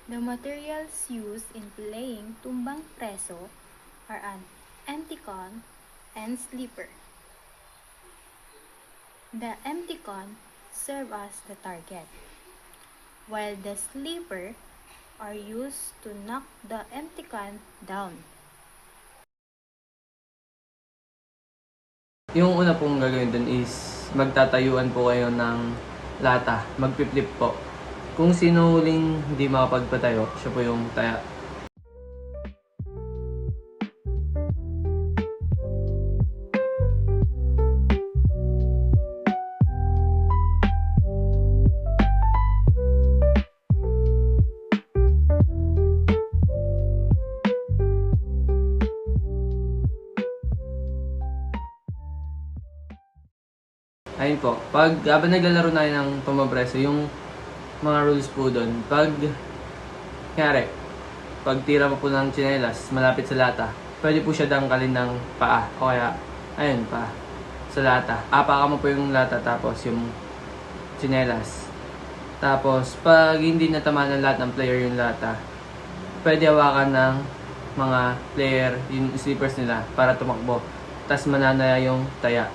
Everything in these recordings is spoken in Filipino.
The materials used in playing tumbang preso are an empty con and slipper. The empty con serve as the target, while the slipper are used to knock the empty con down. Yung una pong gagawin dun is magtatayuan po kayo ng lata. Magpi-flip po. Kung sino huling hindi makapagpatayo, siya po yung taya. Ayun po, pag habang naglalaro na ng pamapreso, yung mga rules po doon, kanyari, pag tira mo po ng tsinelas malapit sa lata, pwede po siya dangkalin ng paa, o kaya, ayun pa, sa lata. Apakan mo po yung lata tapos yung tsinelas. Tapos, pag hindi natama ng lahat ng player yung lata, pwede hawakan ng mga player yung slippers nila para tumakbo. Tapos mananaya yung taya.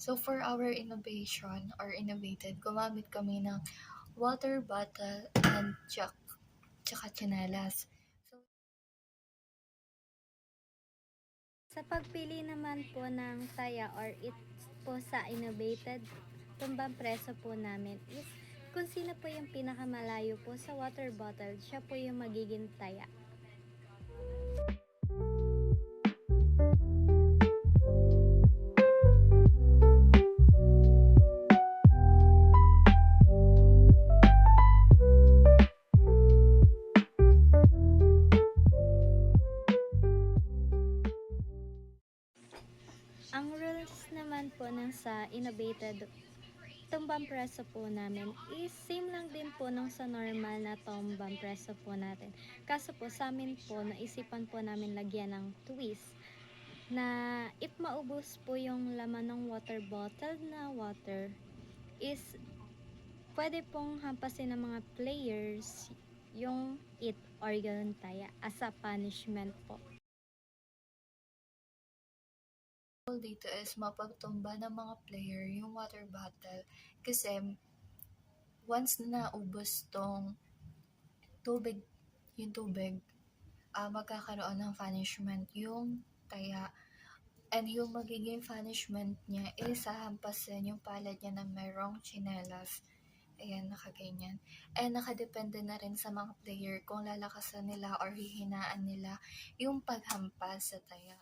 So for our innovation or innovated, gumamit kami ng water bottle and tsaka tsinelas. Sa pagpili naman po ng taya or it po sa innovated tumbang preso po namin is kung sino po yung pinakamalayo po sa water bottle, siya po yung magiging taya. Ang rules naman po ng sa innovated tumbang preso po namin is same lang din po nung sa normal na tumbang preso po natin. Kaso po sa amin po, naisipan po namin lagyan ng twist na if maubos po yung laman ng water bottle na water is pwede pong hampasin ng mga players yung it or yung taya as a punishment po. Dito is mapagtumba ng mga player yung water bottle kasi once na naubos tong tubig, magkakaroon ng punishment yung taya. And yung magiging punishment niya is hahampasin yung palad niya na mayroong tsinelas. Ayan, nakaganyan. And nakadepende na rin sa mga player kung lalakasan nila or hihinaan nila yung paghampas sa taya.